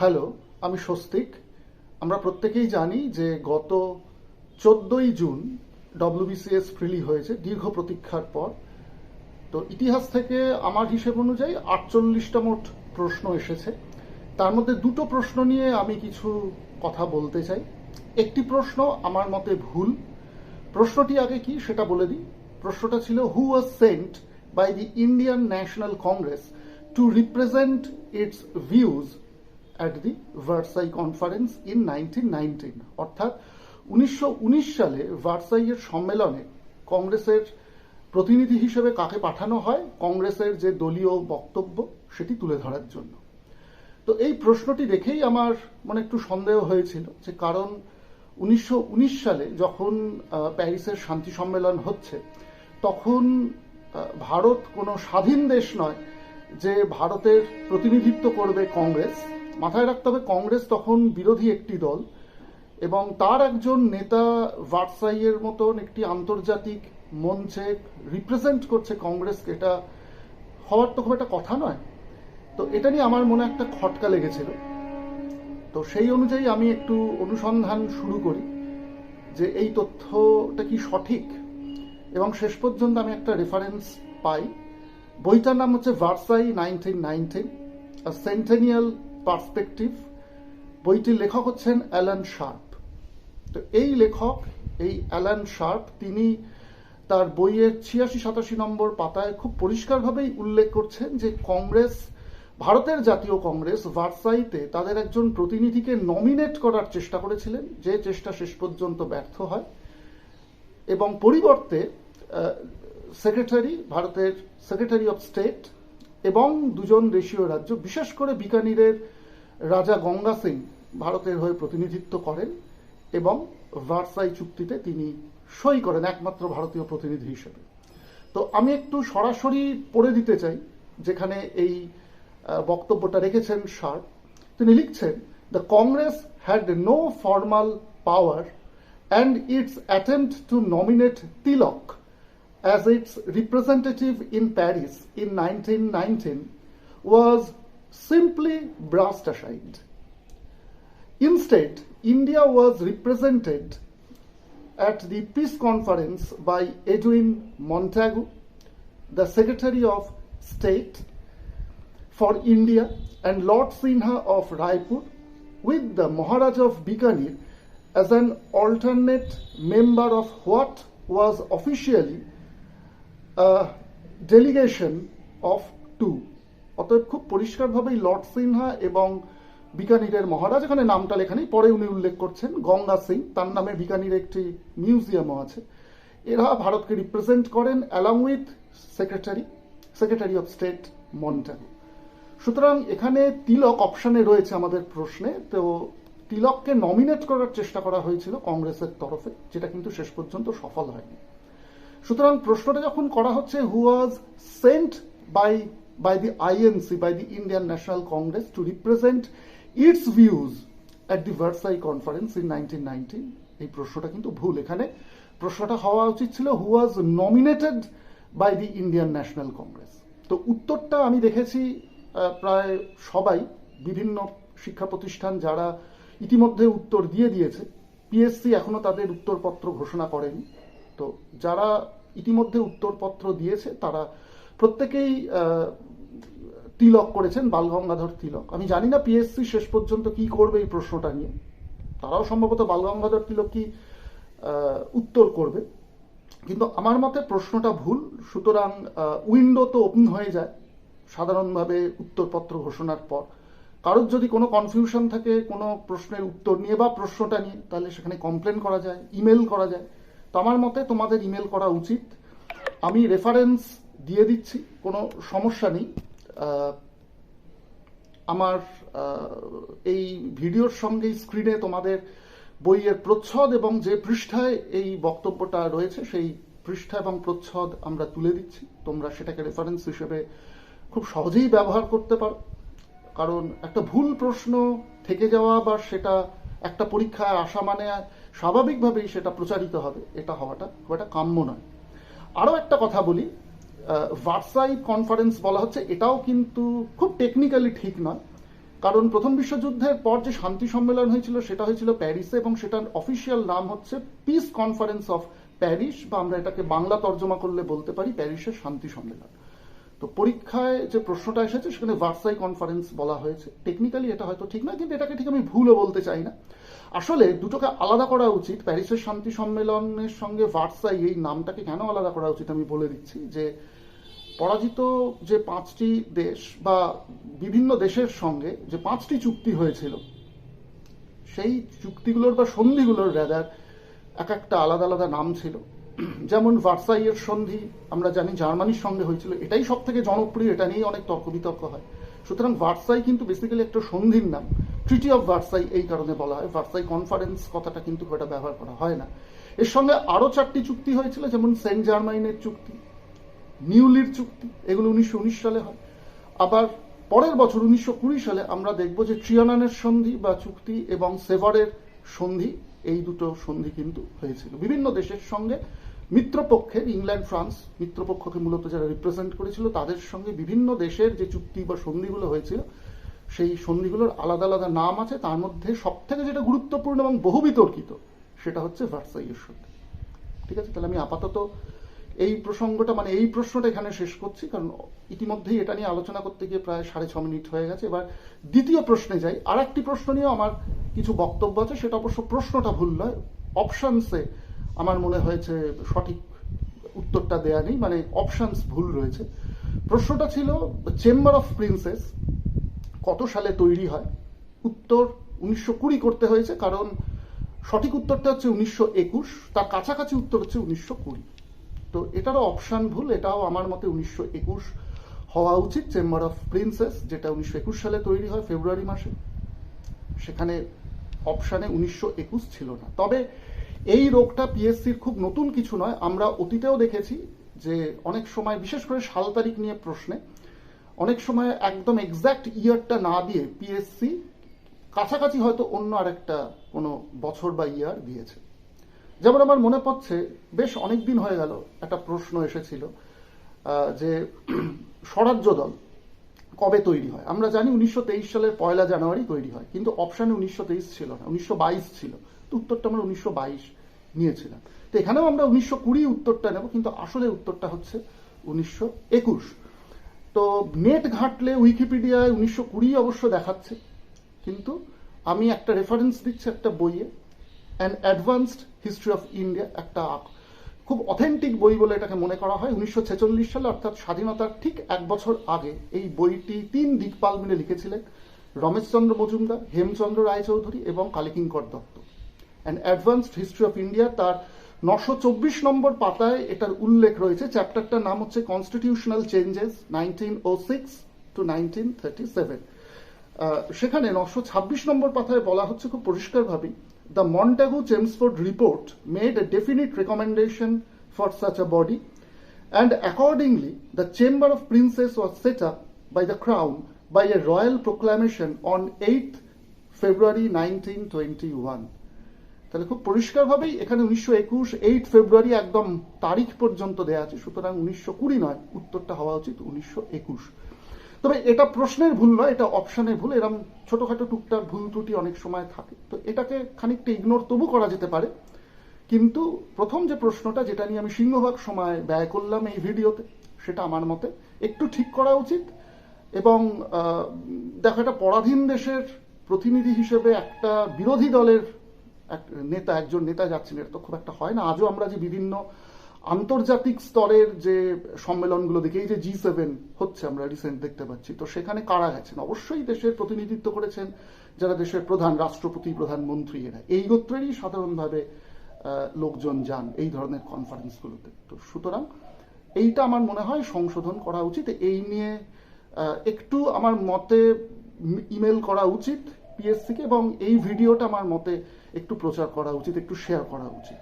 Hello, আমি স্বস্তিক। আমরা প্রত্যেকেই জানি যে গত 14ই জুন ডব্লিউবিসিএস ফ্রিলি হয়েছে দীর্ঘ প্রতীক্ষার পর। তো ইতিহাস থেকে আমার হিসেব অনুযায়ী 48টা মোট প্রশ্ন এসেছে। তার মধ্যে দুটো প্রশ্ন নিয়ে আমি কিছু কথা বলতে চাই। একটি প্রশ্ন আমার মতে ভুল। প্রশ্নটি আগে কি সেটা বলে দিই। প্রশ্নটা ছিল, who was sent by the Indian National Congress to represent its views at the Versailles conference in 1919, অর্থাৎ 1919 সালে ভার্সাইয়ের সম্মেলনে কংগ্রেসের প্রতিনিধি হিসেবে কাকে পাঠানো হয় কংগ্রেসের যে দলীয় বক্তব্য সেটি তুলে ধরার জন্য। তো এই প্রশ্নটি দেখেই আমার মনে একটু সন্দেহ হয়েছিল, যে কারণ 1919 সালে যখন প্যারিসের শান্তি সম্মেলন হচ্ছে, তখন ভারত কোনো স্বাধীন দেশ নয় যে ভারতের প্রতিনিধিত্ব করবে কংগ্রেস। মাথায় রাখতে হবে, কংগ্রেস তখন বিরোধী একটি দল এবং তার একজন নেতা ভার্সাইয়ের মতন একটি আন্তর্জাতিক মঞ্চে রিপ্রেজেন্ট করছে কংগ্রেসকে। এটা হওয়ার তো খুব একটা কথা নয়। তো এটা নিয়ে আমার মনে একটা খটকা লেগেছিল। তো সেই অনুযায়ী আমি একটু অনুসন্ধান শুরু করি যে এই তথ্যটা কি সঠিক, এবং শেষ পর্যন্ত আমি একটা রেফারেন্স পাই। বইটার নাম হচ্ছে ভার্সাই 1919, আ সেন্টেনিয়াল পার্সপেক্টিভ। বইটির লেখক হচ্ছেন অ্যালান শার্প। তো এই লেখক, এই অ্যালান শার্প, তিনি তার বইয়ের 86-87 নম্বর পাতায় খুব পরিষ্কারভাবেই উল্লেখ করছেন যে কংগ্রেস, ভারতের জাতীয় কংগ্রেস ভার্সাইতে তাদের একজন প্রতিনিধিকে নমিনেট করার চেষ্টা করেছিলেন, যে চেষ্টা শেষ পর্যন্ত ব্যর্থ হয়, এবং পরিবর্তে ভারতের সেক্রেটারি অফ স্টেট এবং দুজন দেশীয় রাজ্য, বিশেষ করে বিকানিরের রাজা গঙ্গা সিং ভারতের হয়ে প্রতিনিধিত্ব করেন এবং ভার্সাই চুক্তিতে তিনি সই করেন একমাত্র ভারতীয় প্রতিনিধি হিসেবে। তো আমি একটু সরাসরি পড়ে দিতে চাই যেখানে এই বক্তব্যটা রেখেছেন শার্প। তিনি লিখছেন, the Congress had no formal power and its attempt to nominate Tilak as its representative in Paris in 1919 was simply brushed aside. Instead, India was represented at the peace conference by Edwin Montagu, the Secretary of State for India, and Lord Sinha of Raipur, with the Maharaj of Bikaner as an alternate member of what was officially a delegation of two. অতএব খুব পরিষ্কারভাবেই Lord Sinha এবং বিকানিরের মহারাজ, এখানে নামটা লেখা নেই, পরে উনি উল্লেখ করছেন গঙ্গা সিং, তার নামে বিকানিরে একটি মিউজিয়ামও আছে, এরা ভারতকে রিপ্রেজেন্ট করেন along with secretary of state Montagu. সুতরাং এখানে তিলক অপশনে রয়েছে আমাদের প্রশ্নে। তো তিলককে নমিনেট করার চেষ্টা করা হয়েছিল কংগ্রেসের তরফে, যেটা কিন্তু শেষ পর্যন্ত সফল হয়নি। সুতরাং প্রশ্নটা যখন করা হচ্ছে, who was sent by the INC, by the Indian National Congress to represent its views at the Versailles conference in 1919, এই প্রশ্নটা কিন্তু ভুল। এখানে প্রশ্নটা হওয়া উচিত ছিল, who was nominated by the Indian National Congress. তো উত্তরটা আমি দেখেছি প্রায় সবাই, বিভিন্ন শিক্ষা প্রতিষ্ঠান যারা ইতিমধ্যে উত্তর দিয়ে দিয়েছে, পিএসসি এখনো তাদের উত্তরপত্র ঘোষণা করেনি। তো যারা ইতিমধ্যে উত্তরপত্র দিয়েছে তারা প্রত্যেকেই তিলক করেছেন, বালগঙ্গাধর তিলক। আমি জানি না পিএসসি শেষ পর্যন্ত কি করবে এই প্রশ্নটা নিয়ে, তারাও সম্ভবত বালগঙ্গাধর তিলক কি উত্তর করবে, কিন্তু আমার মতে প্রশ্নটা ভুল। সুতরাং উইন্ডো তো ওপেন হয়ে যায় সাধারণভাবে উত্তরপত্র ঘোষণার পর। কারোর যদি কোনো কনফিউশন থাকে কোনো প্রশ্নের উত্তর নিয়ে বা প্রশ্নটা নিয়ে, তাহলে সেখানে কমপ্লেন করা যায়, ইমেল করা যায়। তো আমার মতে তোমাদের ইমেল করা উচিত। আমি রেফারেন্স দিয়ে দিচ্ছি, কোনো সমস্যা নেই। আমার এই ভিডিওর সঙ্গে স্ক্রিনে তোমাদের বইয়ের প্রচ্ছদ এবং যে পৃষ্ঠায় এই বক্তব্যটা রয়েছে সেই পৃষ্ঠা এবং প্রচ্ছদ আমরা তুলে দিচ্ছি। তোমরা সেটাকে রেফারেন্স হিসেবে খুব সহজেই ব্যবহার করতে পারো। কারণ একটা ভুল প্রশ্ন থেকে যাওয়া বা সেটা একটা পরীক্ষায় আসা মানে স্বাভাবিকভাবেই সেটা প্রচারিত হবে, এটা হওয়াটা খুব একটা কাম্য নয়। আরও একটা কথা বলি, ভার্সাই কনফারেন্স বলা হচ্ছে, এটাও কিন্তু খুব টেকনিক্যালি ঠিক নয়। কারণ প্রথম বিশ্বযুদ্ধের পর যে শান্তি সম্মেলন হয়েছিল সেটা হয়েছিল প্যারিসে, এবং সেটার অফিসিয়াল নাম হচ্ছে পিস কনফারেন্স অফ প্যারিস, বা আমরা এটাকে বাংলা তর্জমা করলে বলতে পারি প্যারিসের শান্তি সম্মেলন। তো পরীক্ষায় যে প্রশ্নটা এসেছে সেখানে ভার্সাই কনফারেন্স বলা হয়েছে। টেকনিক্যালি এটা হয়তো ঠিক নয়, কিন্তু এটাকে ঠিক আমি ভুলও বলতে চাই না। আসলে দুটোকে আলাদা করা উচিত। প্যারিসের শান্তি সম্মেলনের সঙ্গে ভার্সাই এই নামটাকে কেন আলাদা করা উচিত আমি বলে দিচ্ছি। যে পরাজিত যে 5টি দেশ বা বিভিন্ন দেশের সঙ্গে যে 5টি চুক্তি হয়েছিল, সেই চুক্তিগুলোর বা সন্ধিগুলোর রেদার এক একটা আলাদা আলাদা নাম ছিল। যেমন ভার্সাইয়ের সন্ধি আমরা জানি জার্মানির সঙ্গে হয়েছিল, এটাই সব থেকে জনপ্রিয়, এটা নিয়েই অনেক তর্ক বিতর্ক হয়। সুতরাং ভার্সাই কিন্তু বেসিক্যালি একটা সন্ধির নাম। ট্রিটি অফ ভার্সাই এই কারণে বলা হয়, ভার্সাই কনফারেন্স কথাটা কিন্তু খুব একটা ব্যবহার করা হয় না। এর সঙ্গে আরো 4টি চুক্তি হয়েছিল, যেমন সেন্ট জার্মাইনের চুক্তি, নিউলির চুক্তি, এগুলো 1919 সালে হয়। আবার পরের বছর 1920 সালে আমরা দেখব যে ট্রিয়ানানের সন্ধি বা চুক্তি এবং সেভারের সন্ধি, এই দুটো সন্ধি কিন্তু হয়েছিল বিভিন্ন দেশের সঙ্গে। মিত্রপক্ষের ইংল্যান্ড, ফ্রান্স, মিত্রপক্ষকে মূলত যারা রিপ্রেজেন্ট করেছিল তাদের সঙ্গে বিভিন্ন দেশের যে চুক্তি বা সন্ধিগুলো হয়েছিল, সেই সন্ধিগুলোর আলাদা আলাদা নাম আছে। তার মধ্যে সব থেকে যেটা গুরুত্বপূর্ণ এবং বহু বিতর্কিত সেটা হচ্ছে ভার্সাইয়ের সন্ধি। ঠিক আছে, তাহলে আমি আপাতত এই প্রসঙ্গটা মানে এই প্রশ্নটা এখানে শেষ করছি, কারণ ইতিমধ্যেই এটা নিয়ে আলোচনা করতে গিয়ে প্রায় 6.5 মিনিট হয়ে গেছে। এবার দ্বিতীয় প্রশ্নে যাই। আর একটি প্রশ্ন নিয়েও আমার কিছু বক্তব্য আছে, সেটা অবশ্য প্রশ্নটা ভুল নয়, অপশনসে আমার মনে হয়েছে সঠিক উত্তরটা দেয়া নেই, মানে অপশনস ভুল রয়েছে। প্রশ্নটা ছিল চেম্বার অফ প্রিন্সেস কত সালে তৈরি হয়। উত্তর 1920 করতে হয়েছে, কারণ সঠিক উত্তরটা হচ্ছে 1921, তার কাছাকাছি উত্তর হচ্ছে 1920। তো এটারও অপশন ভুল, এটাও আমার মতে 1921 হওয়া উচিত। চেম্বার অফ প্রিন্সেস যেটা 1921 সালে তৈরি হয় ফেব্রুয়ারি মাসে, সেখানে অপশানে 1921 ছিল না। তবে এই রোগটা পিএসসির খুব নতুন কিছু নয়, আমরা অতীতেও দেখেছি যে অনেক সময় বিশেষ করে সাল তারিখ নিয়ে প্রশ্নে অনেক সময় একদম এক্সাক্ট ইয়ারটা না দিয়ে পিএসসি কাছাকাছি হয়তো অন্য আরেকটা কোনো বছর বা ইয়ার দিয়েছে। যেমন আমার মনে পড়ছে বেশ অনেক দিন হয়ে গেল একটা প্রশ্ন এসেছিল যে স্বরাজ্য দল কবে তৈরি হয়। আমরা জানি 1923 সালের 1 জানুয়ারি তৈরি হয়, কিন্তু অপশানে 1923 ছিল না, 1922 ছিল। তো উত্তরটা আমরা 1922 নিয়েছিলাম। তো এখানেও আমরা 1920 উত্তরটা নেব, কিন্তু আসলে উত্তরটা হচ্ছে 1921। তো নেট ঘাটলে উইকিপিডিয়ায় 1920 অবশ্য দেখাচ্ছে, কিন্তু আমি একটা রেফারেন্স দিচ্ছি একটা বইয়ে, an advanced history of India, একটা খুব অথেন্টিক বই বলে এটাকে মনে করা হয়। 1946 সালে, অর্থাৎ স্বাধীনতার ঠিক 1 বছর আগে এই বইটি 3 দিকপাল মিলে লিখেছিলেন, রমেশচন্দ্র মজুমদার, হেমচন্দ্র রায়চৌধুরী এবং Kalikinkar Datta. An advanced history of India, তার 924 নম্বর পাতায় এটার উল্লেখ রয়েছে। চ্যাপ্টারটার নাম হচ্ছে কনস্টিটিউশনাল চেঞ্জেস 1906 to 1937। সেখানে 926 নম্বর পাতায় বলা হচ্ছে খুব পরিষ্কারভাবেই, the Montagu-Chelmsford report made a definite recommendation for such a body, and accordingly the Chamber of Princes was set up by the Crown by a royal proclamation on 8th February 1921। তাহলে খুব পরিষ্কারভাবেই এখানে 1921 8 ফেব্রুয়ারি একদম তারিখ পর্যন্ত দেয়া আছে, সুতরাং 1920 নয়, উত্তরটা হওয়া উচিত 1921। তবে এটা প্রশ্নের ভুল নয়, এটা অপশনের ভুল। এরকম ছোটখাটো টুকটাক ভুল ত্রুটি অনেক সময় থাকে, তো এটাকে খানিকটা ইগনোর তবু করা যেতে পারে। কিন্তু প্রথম যে প্রশ্নটা, যেটা নিয়ে আমি সিংহভাগ সময় ব্যয় করলাম এই ভিডিওতে, সেটা আমার মতে একটু ঠিক করা উচিত। এবং দেখো, একটা পরাধীন দেশের প্রতিনিধি হিসেবে একটা বিরোধী দলের একজন নেতা যাচ্ছেন, এটা তো খুব একটা হয় না। আজও আমরা যে বিভিন্ন আন্তর্জাতিক স্তরের যে সম্মেলনগুলো দেখি, এই যে G7 হচ্ছে আমরা রিসেন্ট দেখতে পাচ্ছি, তো সেখানে কারা গেছেন? অবশ্যই দেশের প্রতিনিধিত্ব করেছেন যারা দেশের প্রধান, রাষ্ট্রপতি, প্রধানমন্ত্রী, এরা এই গোত্রেরই সাধারণভাবে লোকজন যান এই ধরনের কনফারেন্সগুলোতে। তো সুতরাং এইটা আমার মনে হয় সংশোধন করা উচিত। এই নিয়ে একটু আমার মতে ইমেল করা উচিত পিএসসিকে, এবং এই ভিডিওটা আমার মতে একটু প্রচার করা উচিত, একটু শেয়ার করা উচিত।